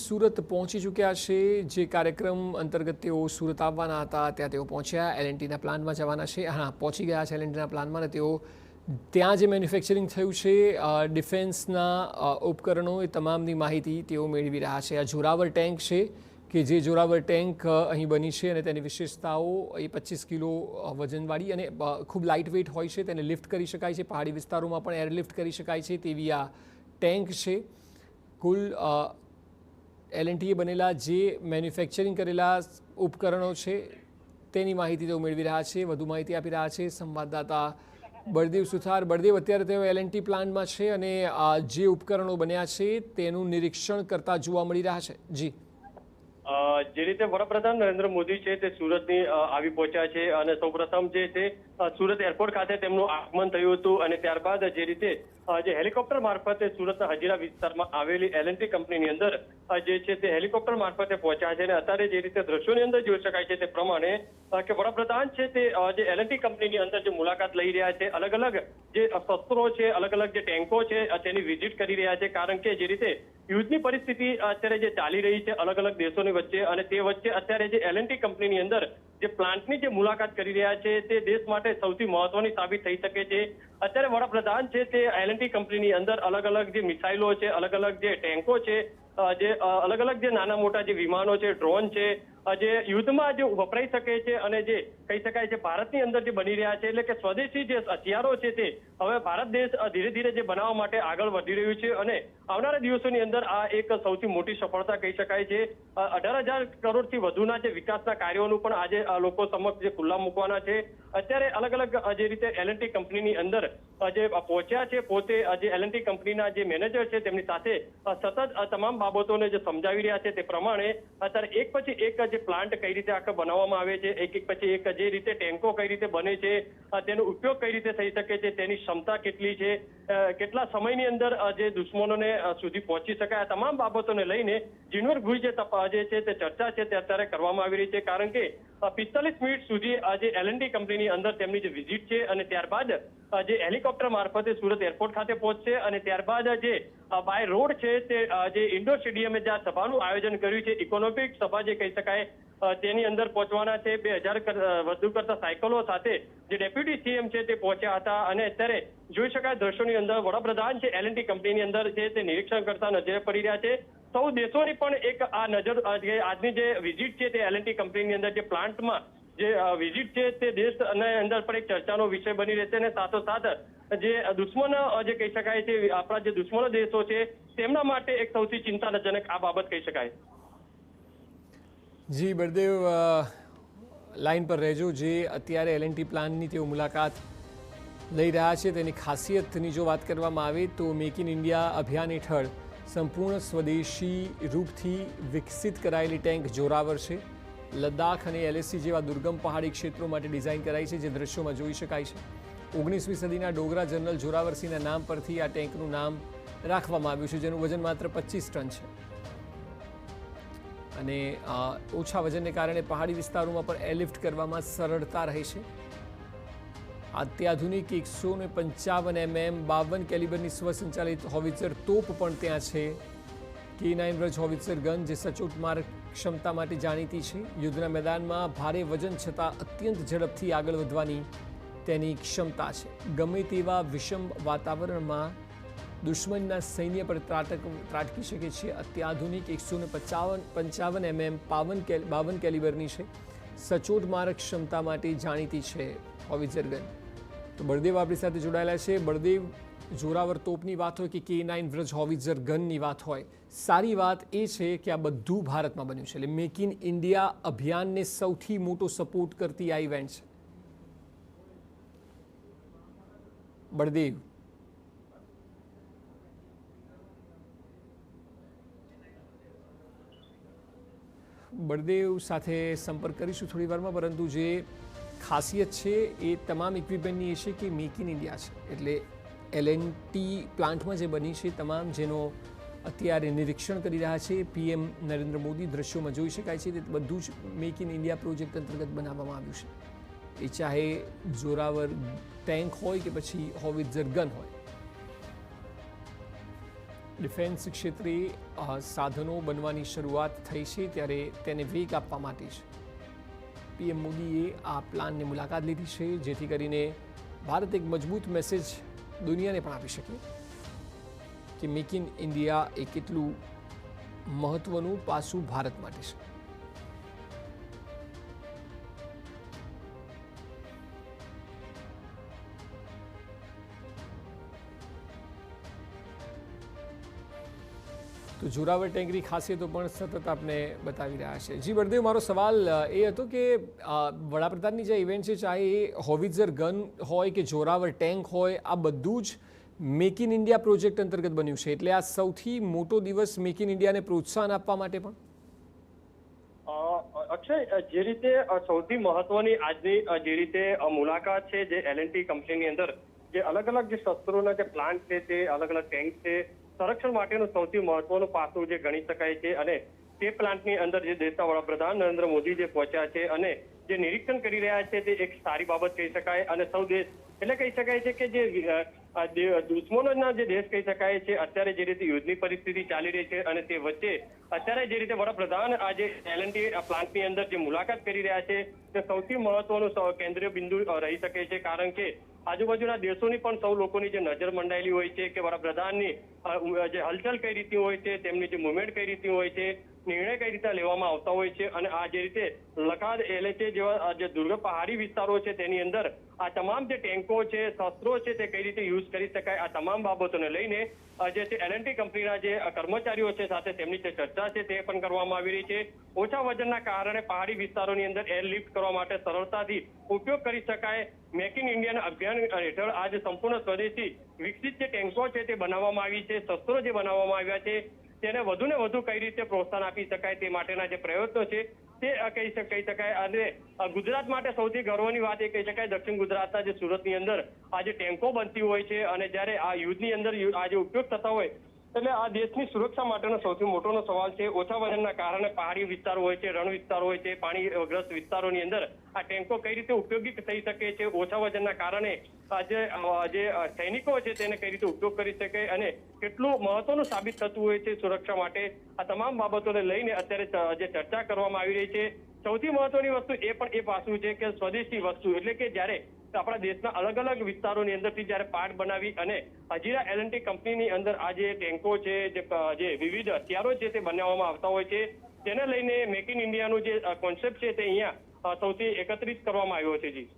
સુરત પહોંચી ચૂક્યા છે। જે કાર્યક્રમ અંતર્ગત તેઓ સુરત આવવાના હતા ત્યાં તેઓ પહોંચ્યા। એલએનટીના પ્લાન્ટમાં જવાના છે। હા, પહોંચી ગયા છે એલએનટીના પ્લાન્ટમાં। તેઓ ત્યાં જે મેન્યુફેક્ચરિંગ થયું છે ડિફેન્સના ઉપકરણો એ તમામની માહિતી તેઓ મેળવી રહ્યા છે। આ જોરાવર ટેન્ક છે કે જે જોરાવર ટેન્ક અહીં બની છે અને તેની વિશેષતાઓ એ 25 કિલો વજનવાળી અને ખૂબ લાઇટ વેઇટ હોય છે। તેને લિફ્ટ કરી શકાય છે, પહાડી વિસ્તારોમાં પણ એરલિફ્ટ કરી શકાય છે તેવી આ ટેન્ક છે। કુલ એલએનટીએ બનેલા જે મેન્યુફેક્ચરિંગ કરેલા ઉપકરણો છે તેની માહિતી તેઓ મેળવી રહ્યા છે। વધુ માહિતી આપી રહ્યા છે સંવાદદાતા બળદેવ સુથાર। બળદેવ, અત્યારે તેઓ એલએનટી પ્લાન્ટમાં છે અને જે ઉપકરણો બન્યા છે તેનું નિરીક્ષણ કરતા જોવા મળી રહ્યા છે। જી, જે રીતે વડાપ્રધાન નરેન્દ્ર મોદી છે તે સુરતની આવી પહોંચ્યા છે અને સૌપ્રથમ જે છે સુરત એરપોર્ટ ખાતે તેમનું આગમન થયું હતું અને ત્યારબાદ જે રીતે જે હેલિકોપ્ટર મારફતે સુરતના હજીરા વિસ્તારમાં આવેલી એલએનટી કંપનીની અંદર જે છે તે હેલિકોપ્ટર મારફતે પહોંચ્યા છે અને અત્યારે જે રીતે દ્રશ્યોની અંદર જોઈ શકાય છે તે પ્રમાણે કે વડાપ્રધાન છે તે જે એલએનટી કંપનીની અંદર જે મુલાકાત લઈ રહ્યા છે, અલગ અલગ જે શસ્ત્રો છે, અલગ અલગ જે ટેન્કો છે તેની વિઝિટ કરી રહ્યા છે। કારણ કે જે રીતે યુદ્ધની પરિસ્થિતિ અત્યારે જે ચાલી રહી છે અલગ અલગ દેશોની વચ્ચે અને તે વચ્ચે અત્યારે જે એલએનટી કંપનીની અંદર જે પ્લાન્ટની જે મુલાકાત કરી રહ્યા છે તે દેશ માટે સૌથી મહત્વની સાબિત થઈ શકે છે। અત્યારે વડાપ્રધાન છે તે એલએનટી કંપનીની અંદર અલગ અલગ જે મિસાઇલો છે, અલગ અલગ જે ટેન્કો છે, જે અલગ અલગ જે નાના મોટા જે વિમાનો છે, ડ્રોન છે, જે યુદ્ધમાં જે વપરાઈ શકે છે અને જે કહી શકાય છે ભારતની અંદર જે બની રહ્યા છે, એટલે કે સ્વદેશી જે હથિયારો છે તે હવે ભારત દેશ ધીરે ધીરે જે બનાવવા માટે આગળ વધી રહ્યું છે અને આવનારા દિવસોની અંદર આ એક સૌથી મોટી સફળતા કહી શકાય છે। 18,000 કરોડથી વધુના જે વિકાસના કાર્યોનું પણ આજે લોકો સમક્ષ જે ખુલ્લા મૂકવાના છે। અત્યારે અલગ અલગ જે રીતે એલએનટી કંપનીની અંદર જે પહોંચ્યા છે, પોતે જે એલએનટી કંપનીના જે મેનેજર છે તેમની સાથે સતત તમામ બાબતોને જે સમજાવી રહ્યા છે તે પ્રમાણે અત્યારે એક પછી એક જે પ્લાન્ટ કઈ રીતે આખા બનાવવામાં આવે છે, એક પછી એક જે રીતે ટેન્કો કઈ રીતે બને છે, તેનો ઉપયોગ કઈ રીતે થઈ શકે છે, તેની ક્ષમતા કેટલી છે, કેટલા સમયની અંદર જે દુશ્મનોને સુધી પહોંચી શકાય, આ તમામ બાબતોને લઈને ઝીણવટભરી જે છે તે ચર્ચા છે તે અત્યારે કરવામાં આવી રહી છે। કારણ કે 45 મિનિટ સુધી આજે એલએનટી કંપનીની અંદર તેમની જે વિઝિટ છે અને ત્યારબાદ જે હેલિકોપ્ટર મારફતે સુરત એરપોર્ટ ખાતે પહોંચશે અને ત્યારબાદ જે બાય રોડ છે તે જે ઇન્ડોર સ્ટેડિયમે જ્યાં સભાનું આયોજન કર્યું છે, ઇકોનોમિક સભા જે કહી શકાય, તેની અંદર પહોંચવાના છે। 2000 વધુ કરતા સાયકલો સાથે જે ડેપ્યુટી સીએમ છે તે પહોંચ્યા હતા અને અત્યારે જોઈ શકાય દ્રશ્યોની અંદર વડાપ્રધાન છે એલએનટી કંપનીની અંદર છે તે નિરીક્ષણ કરતા નજરે પડી રહ્યા છે। સૌ દેશોની પણ એક આ નજર આજની જે વિઝિટ છે તે એલએનટી કંપનીની અંદર જે પ્લાન્ટમાં જે વિઝિટ છે તે દેશની અંદર પણ એક ચર્ચાનો વિષય બની રહેશે અને સાથોસાથ જે દુશ્મન જે કહી શકાય છે આપણા જે દુશ્મનો દેશો છે તેમના માટે એક સૌથી ચિંતાજનક આ બાબત કહી શકાય। જી બળદેવ, લાઇન પર રહેજો। જે અત્યારે એલએનટી પ્લાન્ટની તેઓ મુલાકાત લઈ રહ્યા છે તેની ખાસિયતની જો વાત કરવામાં આવે તો મેક ઇન ઇન્ડિયા અભિયાન હેઠળ સંપૂર્ણ સ્વદેશી રૂપથી વિકસિત કરાયેલી ટેન્ક જોરાવર છે। લદ્દાખ અને એલએસી જેવા દુર્ગમ પહાડી ક્ષેત્રો માટે ડિઝાઇન કરાઈ છે, જે દ્રશ્યોમાં જોઈ શકાય છે। 19મી સદીના ડોગરા જનરલ જોરાવરસિંહના નામ પરથી આ ટેન્કનું નામ રાખવામાં આવ્યું છે, જેનું વજન માત્ર 25 ટન છે અને ઓછા વજનને કારણે પહાડી વિસ્તારોમાં પણ એરલિફ્ટ કરવામાં સરળતા રહે છે। અત્યાધુનિક 155 mm 52 કેલિબરની સ્વસંચાલિત હોવિત્ઝર તોપ પણ ત્યાં છે। K9 વ્રજ હોવિત્ઝર ગન જે સચોટ માર્ગ ક્ષમતા માટે જાણીતી છે। યુદ્ધના મેદાનમાં ભારે વજન છતાં અત્યંત ઝડપથી આગળ વધવાની તેની ક્ષમતા છે। ગમે તેવા વિષમ વાતાવરણમાં દુશ્મનના સૈન્ય પર ત્રાટકી શકે છે। અત્યાધુનિક 155 mm 52 કેલિબરની છે। સચોટ મારક ક્ષમતા માટે જાણીતી છે હોવિત્ઝર ગન। તો બળદેવ આપણી સાથે જોડાયેલા છે। બળદેવ, જોરાવર તોપની વાત હોય કે K9 વ્રજ હોવિત્ઝર ગનની વાત હોય, સારી વાત એ છે કે આ બધું ભારતમાં બન્યું છે, એટલે મેક ઇન ઇન્ડિયા અભિયાનને સૌથી મોટો સપોર્ટ કરતી આ ઇવેન્ટ છે। બળદેવ, બળદેવ સાથે સંપર્ક કરીશું થોડી વારમાં, પરંતુ જે ખાસિયત છે એ તમામ ઇક્વિપમેન્ટની એ છે કે મેક ઇન ઇન્ડિયા છે। એટલે એલએનટી પ્લાન્ટમાં જે બની છે તમામ, જેનો અત્યારે નિરીક્ષણ કરી રહ્યા છે પીએમ નરેન્દ્ર મોદી, દ્રશ્યોમાં જોઈ શકાય છે તે બધું જ મેક ઇન ઇન્ડિયા પ્રોજેક્ટ અંતર્ગત બનાવવામાં આવ્યું છે। એ ચાહે જોરાવર ટેન્ક હોય કે પછી હોવિત્ઝર ગન હોય। ડિફેન્સ ક્ષેત્રે સાધનો બનવાની શરૂઆત થઈ છે ત્યારે તેને વેગ આપવા માટે જ પીએમ મોદીએ આ પ્લાનની મુલાકાત લીધી છે, જેથી કરીને ભારત એક મજબૂત મેસેજ દુનિયાને પણ આપી શકે કે મેક ઇન ઇન્ડિયા એ કેટલું મહત્વનું પાસું ભારત માટે છે. તો જોરાવર ટેંકની ખાસિયતો પણ સતત આપને બતાવી રહ્યા છે. જી બળદેવ, મારો સવાલ એ હતો કે વડાપ્રધાનની જે ઇવેન્ટ છે, ચાહે એ હોવિત્ઝર ગન હોય કે જોરાવર ટેન્ક હોય, આ બધું જ મેક ઇન ઇન્ડિયા પ્રોજેક્ટ અંતર્ગત બન્યું છે, એટલે આ સૌથી મોટો દિવસ મેક ઇન ઇન્ડિયાને પ્રોત્સાહન આપવા માટે પણ. અક્ષય, જે રીતે સૌથી મહત્વની આજની જે રીતે મુલાકાત છે, જે એલએનટી કંપનીની અંદર જે અલગ અલગ જે શસ્ત્રોના જે પ્લાન્ટ છે, તે અલગ અલગ ટેન્ક છે, સંરક્ષણ માટેનું સૌથી મહત્વનું પાસું જે ગણી શકાય છે. અને તે પ્લાન્ટની અંદર જે દેશના વડાપ્રધાન નરેન્દ્ર મોદી જે પહોંચ્યા છે અને જે નિરીક્ષણ કરી રહ્યા છે, તે એક સારી બાબત કહી શકાય. અને સૌ દેશ એટલે કહી શકાય છે કે જે દુશ્મનોના જે દેશ કહી શકાય છે, અત્યારે જે રીતે યુદ્ધની પરિસ્થિતિ ચાલી રહી છે અને તે વચ્ચે અત્યારે જે રીતે વડાપ્રધાન આજે એલએનટી પ્લાન્ટની અંદર જે મુલાકાત કરી રહ્યા છે, તે સૌથી મહત્વનું કેન્દ્રીય બિંદુ રહી શકે છે. કારણ કે આજુબાજુના દેશોની પણ સૌ લોકોની જે નજર મંડાયેલી હોય છે કે વડાપ્રધાનની જે હલચલ કઈ રીતની હોય છે, તેમની જે મુવમેન્ટ કઈ રીતની હોય છે, નિર્ણય કઈ રીતે લેવામાં આવતા હોય છે. અને આ જે રીતે લખાદ એલએચએ જેવા જે દુર્ગમ પહાડી વિસ્તારો છે, તેની અંદર આ તમામ જે ટેન્કો છે, શસ્ત્રો છે, તે કઈ રીતે યુઝ કરી શકાય, આ તમામ બાબતોને લઈને જે છે એલએનટી કંપનીના જે કર્મચારીઓ છે સાથે તેમની જે ચર્ચા છે તે પણ કરવામાં આવી રહી છે. ઓછા વજનના કારણે પહાડી વિસ્તારોની અંદર એરલિફ્ટ કરવા માટે સરળતાથી ઉપયોગ કરી શકાય. મેક ઇન ઇન્ડિયાના અભિયાન હેઠળ આજે સંપૂર્ણ સ્વદેશી વિકસિત જે ટેન્કો છે તે બનાવવામાં આવી છે, શસ્ત્રો જે બનાવવામાં આવ્યા છે, તેને વધુને વધુ કઈ રીતે પ્રોત્સાહન આપી શકાય તે માટેના જે પ્રયત્નો છે તે કહી શકાય. અને ગુજરાત માટે સૌથી ગર્વની વાત એ કહી શકાય, દક્ષિણ ગુજરાતના જે સુરતની અંદર આ જે ટેન્કો બનતી હોય છે અને જ્યારે આ યુદ્ધની અંદર આ જે ઉપયોગ થતા હોય, એટલે આ દેશની સુરક્ષા માટેનો સૌથી મોટોનો સવાલ છે. ઓછા વજનના કારણે પહાડી વિસ્તારો હોય છે, રણ વિસ્તારો હોય છે, પાણીગ્રસ્ત વિસ્તારોની અંદર આ ટેન્કો કઈ રીતે ઉપયોગી થઈ શકે છે, ઓછા વજનના કારણે જે સૈનિકો છે તેને કઈ રીતે ઉપયોગ કરી શકે અને કેટલું મહત્વનું સાબિત થતું હોય છે સુરક્ષા માટે, આ તમામ બાબતોને લઈને અત્યારે જે ચર્ચા કરવામાં આવી રહી છે. સૌથી મહત્વની વસ્તુ એ પણ એ પાસું છે કે સ્વદેશી વસ્તુ, એટલે કે જ્યારે આપણા દેશના અલગ અલગ વિસ્તારોની અંદરથી જ્યારે પાર્ટ બનાવી અને હજીરા એલએનટી કંપનીની અંદર આ જે ટેન્કો છે, જે વિવિધ હથિયારો છે તે બનાવવામાં આવતા હોય છે, તેને લઈને મેક ઇન ઇન્ડિયાનું જે કોન્સેપ્ટ છે તે અહીંયા સૌથી એકત્રિત કરવામાં આવ્યો છે. જી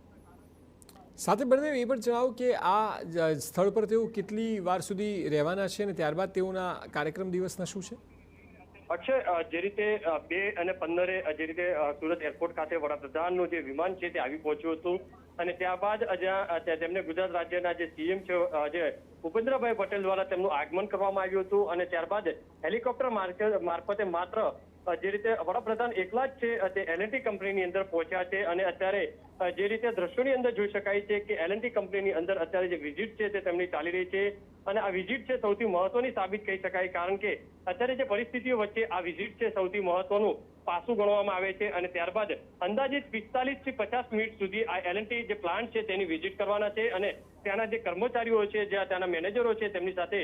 સાથે બળદેવ, એ પણ જણાવો કે આ સ્થળ પર તેઓ કેટલી વાર સુધી રહેવાના છે અને ત્યારબાદ તેઓના કાર્યક્રમ દિવસના શું છે? અક્ષય, જે રીતે 2 અને 15 જે રીતે સુરત એરપોર્ટ ખાતે વડાપ્રધાનનું જે વિમાન છે તે આવી પહોંચ્યું હતું અને ત્યારબાદ તેમને ગુજરાત રાજ્યના જે સીએમ છે જે ભૂપેન્દ્રભાઈ પટેલ દ્વારા તેમનું આગમન કરવામાં આવ્યું હતું અને ત્યારબાદ હેલિકોપ્ટર મારફતે માત્ર જે રીતે વડાપ્રધાન એકલા જ છે તે એલએનટી કંપનીની અંદર પહોંચ્યા છે. અને અત્યારે જે રીતે દ્રશ્યોની અંદર જોઈ શકાય છે કે એલએનટી કંપનીની અંદર અત્યારે જે વિઝિટ છે તે તેમની ચાલી રહી છે અને આ વિઝિટ છે સૌથી મહત્વની સાબિત કહી શકાય. કારણ કે અત્યારે જે પરિસ્થિતિઓ વચ્ચે આ વિઝિટ છે સૌથી મહત્વનું પાસું ગણવામાં આવે છે. અને ત્યારબાદ અંદાજિત 45 થી 50 મિનિટ સુધી આ એલએનટી જે પ્લાન્ટ છે તેની વિઝિટ કરવાના છે અને ત્યાંના જે કર્મચારીઓ છે, જે ત્યાંના મેનેજરો છે, તેમની સાથે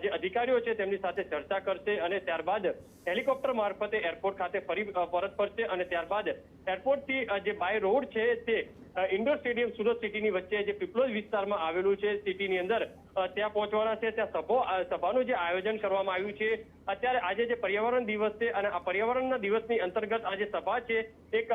જે અધિકારીઓ છે તેમની સાથે ચર્ચા કરશે અને ત્યારબાદ હેલિકોપ્ટર મારફતે એરપોર્ટ ખાતે ફરી પરત ફરશે અને ત્યારબાદ એરપોર્ટથી જે બાય રોડ છે તે ઇન્ડોર સ્ટેડિયમ સુરત સિટીની વચ્ચે જે પીપલોદ વિસ્તારમાં આવેલું છે સિટીની અંદર, ત્યાં પહોંચવાના છે. ત્યાં સભાનું જે આયોજન કરવામાં આવ્યું છે. અત્યારે આજે જે પર્યાવરણ દિવસ છે અને આ પર્યાવરણના દિવસની અંતર્ગત આજે સભા છે એક